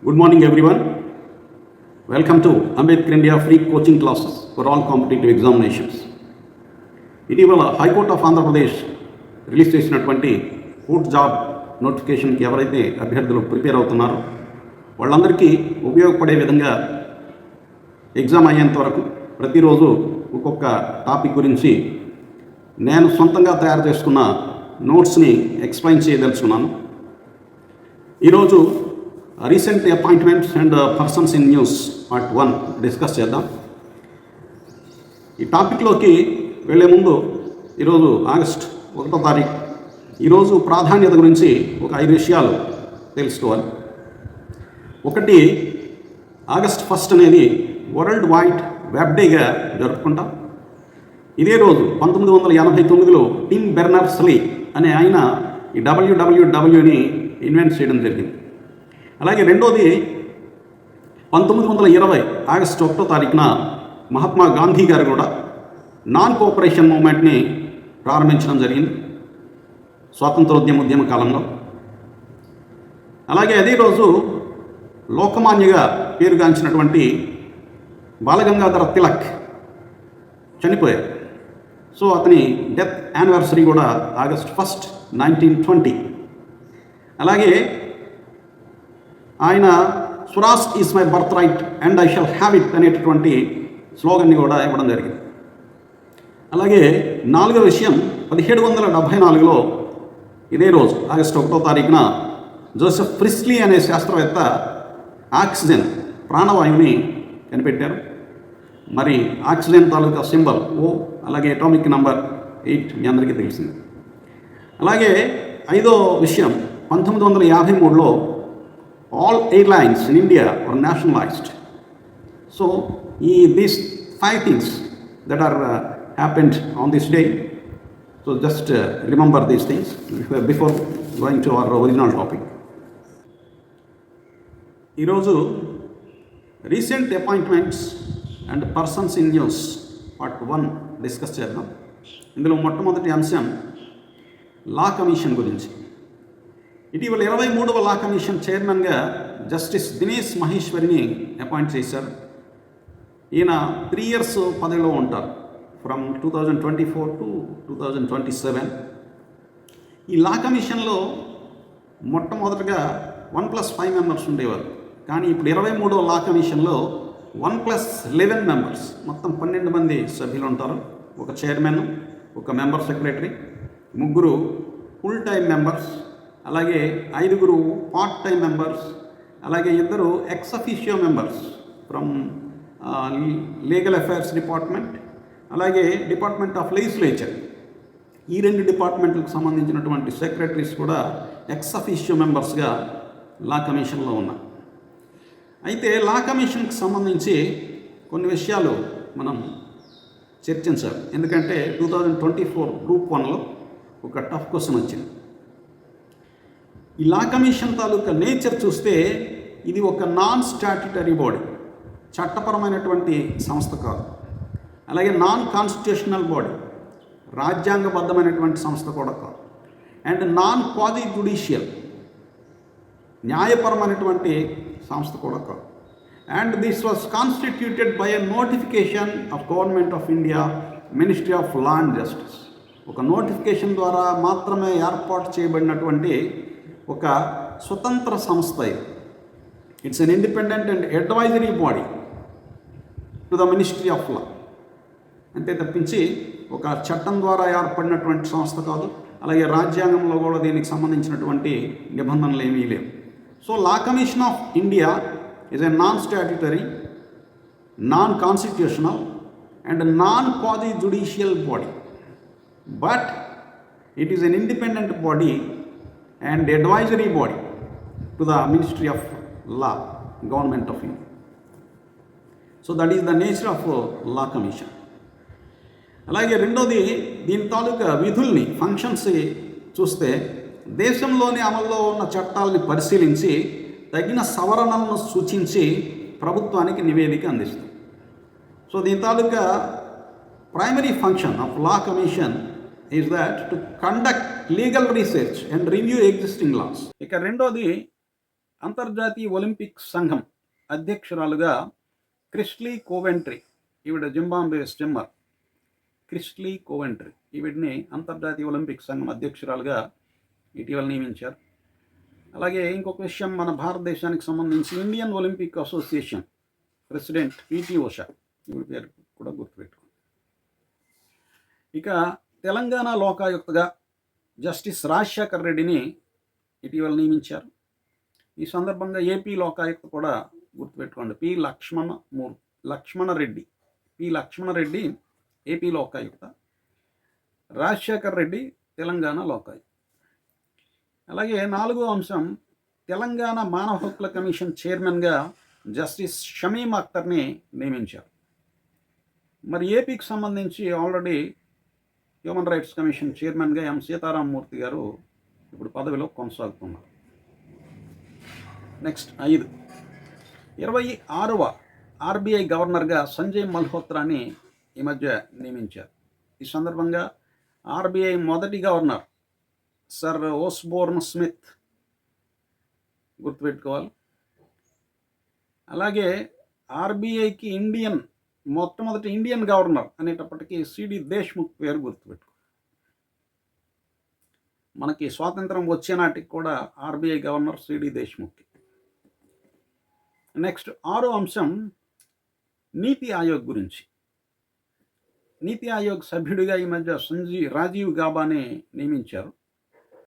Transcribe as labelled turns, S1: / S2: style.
S1: Good morning, everyone. Welcome to Ambedkar India free coaching classes for all competitive examinations. ఇటీవల high court of Andhra Pradesh release చేసినటువంటి court job నోటిఫికేషన్కి ఎవరైతే అభ్యర్థులు prepare అవుతున్నారో వాళ్ళందరికీ ఉపయోగపడే విధంగా ఎగ్జామ్ అయ్యేంత వరకు ప్రతిరోజు ఒక్కొక్క టాపిక్ గురించి నేను సొంతంగా తయారు చేసుకున్న నోట్స్ని ఎక్స్ప్లెయిన్ చేయదలుచుకున్నాను. ఈరోజు recent appointments and persons in news part 1 discuss చేద్దాం. ఈ టాపిక్లోకి వెళ్ళే ముందు ఈరోజు ఆగస్ట్ 1వ తారీఖు, ఈరోజు ప్రాధాన్యత గురించి ఒక 5 విషయాలు తెలుసుకోవాలి. ఒకటి, ఆగస్ట్ 1 అనేది వరల్డ్ వైడ్ వెబ్ డేగా జరుపుకుంటాం. ఇదే రోజు 1989లో టిమ్ బెర్నర్స్-లీ అనే ఆయన ఈ WWWని ఇన్వెంట్ చేయడం జరిగింది. అలాగే రెండోది, 1920 ఆగస్టు 1వ తారీఖున మహాత్మా గాంధీ గారు కూడా నాన్ కోఆపరేషన్ మూవ్మెంట్ని ప్రారంభించడం జరిగింది స్వాతంత్రోద్యమ కాలంలో. అలాగే అదే రోజు లోకమాన్యగా పేరుగాంచినటువంటి బాలగంగాధర తిలక్ చనిపోయారు. సో అతని డెత్ యానివర్సరీ కూడా ఆగస్ట్ 1, 1920. అలాగే ఆయన Swaraj is my birth right and I shall have it అనేటటువంటి స్లోగన్ని కూడా ఇవ్వడం జరిగింది. అలాగే 4వ విషయం, 1774లో ఇదే రోజు ఆగస్టు 1వ తారీఖున జోసెఫ్ ప్రిస్లీ అనే శాస్త్రవేత్త ఆక్సిజన్ ప్రాణవాయువుని కనిపెట్టారు. మరి ఆక్సిజన్ తాలూకా సింబల్ O, అలాగే అటామిక్ నంబర్ 8 మీ అందరికీ తెలిసింది. అలాగే 5వ విషయం, 1953లో all airlines in India were nationalized. So these 5 things that are happened on this day. So just remember these things before going to our original topic. ఈరోజు recent appointments and persons in news part 1 discuss చేద్దాం. ఇందులో మొట్టమొదటి అంశం law commission గురించి. ఇటీవల 23వ law commission చైర్మన్గా justice Dinesh మహేశ్వరిని appoint చేశారు. ఈయన 3 years పదవిలో ఉంటారు, ఫ్రమ్ 2024 to 2027. ఈ లా కమిషన్లో మొట్టమొదటిగా 1+5 మెంబర్స్ ఉండేవారు. కానీ ఇప్పుడు 23వ లా కమిషన్లో 1+11 మెంబర్స్, మొత్తం 12 మంది సభ్యులు ఉంటారు. ఒక చైర్మన్, ఒక member secretary, 3 full time members, అలాగే 5 పార్ట్ టైం మెంబర్స్, అలాగే 2 ex officio members from legal affairs department, అలాగే డిపార్ట్మెంట్ ఆఫ్ లెజిస్లేచర్. ఈ 2 డిపార్ట్మెంట్లకు సంబంధించినటువంటి సెక్రటరీస్ కూడా ఎక్స్ అఫీషియో మెంబర్స్గా లా కమిషన్లో ఉన్నారు. అయితే లా కమిషన్కి సంబంధించి కొన్ని విషయాలు మనం చర్చించాలి. ఎందుకంటే 2024 Group 1లో ఒక టఫ్ క్వశ్చన్ వచ్చింది. ఈ లా కమిషన్ తాలూకా నేచర్ చూస్తే ఇది ఒక నాన్ స్టాట్యుటరీ బాడీ, చట్టపరమైనటువంటి సంస్థ కాదు. అలాగే నాన్ కాన్స్టిట్యూషనల్ బాడీ, రాజ్యాంగబద్ధమైనటువంటి సంస్థ కూడా కాదు. అండ్ నాన్ క్వాజీ జ్యుడిషియల్, న్యాయపరమైనటువంటి సంస్థ కూడా కాదు. And this was constituted by a notification off government of India, ministry of law and justice. ఒక నోటిఫికేషన్ ద్వారా మాత్రమే ఏర్పాటు చేయబడినటువంటి ఒక స్వతంత్ర సంస్థ ఇది. It's an independent and advisory body to the ministry of law. అంతే తప్పించి ఒక చట్టం ద్వారా ఏర్పడినటువంటి సంస్థ కాదు. అలాగే రాజ్యాంగంలో కూడా దీనికి సంబంధించినటువంటి నిబంధనలు ఏమీ లేవు. So law commission of India is a non statutory, non constitutional and non quasi judicial body, but it is N independent body and advisory body to the Ministry of Law, Government of India. So that is the nature of Law Commission. అలాగే రెండోది, దీని తాలూకా విధుల్ని, functions చూస్తే దేశంలోని అమల్లో ఉన్న చట్టాలని పరిశీలించి తగిన సవరణలను సూచించి ప్రభుత్వానికి నివేదిక అందిస్తుంది. సో దీని తాలూకా primary function of law commission is that to conduct legal research and review existing laws. ఇక రెండోది, అంతర్జాతీయ ఒలింపిక్ సంఘం అధ్యక్షురాలుగా క్రిస్లీ కోవెంట్రీ, ఈవిడ జింబాబ్వే స్విమ్మర్ క్రిస్లీ కోవెంట్రీ, ఈవిడ్ని అంతర్జాతీయ ఒలింపిక్ సంఘం అధ్యక్షురాలుగా ఇటీవల నియమించారు. అలాగే ఇంకొక విషయం, మన భారతదేశానికి సంబంధించి Indian Olympic Association president PT Usha, ఈవిడ పేరు కూడా గుర్తుపెట్టుకోండి. ఇక తెలంగాణ లోకాయుక్తగా జస్టిస్ రాజశేఖర్ రెడ్డిని ఇటీవల నియమించారు. ఈ సందర్భంగా ఏపీ లోకాయుక్త కూడా గుర్తుపెట్టుకోండి, పి లక్ష్మణరెడ్డి ఏపీ లోకాయుక్త, రాజశేఖర్ రెడ్డి తెలంగాణ లోకాయుక్త. అలాగే 4వ అంశం, తెలంగాణ మానవ హక్కుల కమిషన్ చైర్మన్గా జస్టిస్ షమీం అఖ్తర్ని నియమించారు. మరి ఏపీకి సంబంధించి ఆల్రెడీ హ్యూమన్ రైట్స్ కమిషన్ చైర్మన్గా ఎం సీతారామమూర్తి గారు ఇప్పుడు పదవిలో కొనసాగుతున్నారు. నెక్స్ట్ 5, 26వ ఆర్బీఐ గవర్నర్గా సంజయ్ మల్హోత్రాని ఈ మధ్య నియమించారు. ఈ సందర్భంగా ఆర్బీఐ మొదటి గవర్నర్ సర్ ఓస్బోర్న్ స్మిత్ గుర్తుపెట్టుకోవాలి. అలాగే ఆర్బీఐకి మొట్టమొదటి ఇండియన్ గవర్నర్ అనేటప్పటికీ సిడి దేశ్ముఖ్ పేరు గుర్తుపెట్టుకో. మనకి స్వాతంత్రం వచ్చే నాటికి కూడా RBI governor CD Deshmukh. Next 6వ అంశం, నీతి ఆయోగ్ గురించి. నీతి ఆయోగ్ సభ్యుడిగా ఈ మధ్య రాజీవ్ గాబాని నియమించారు.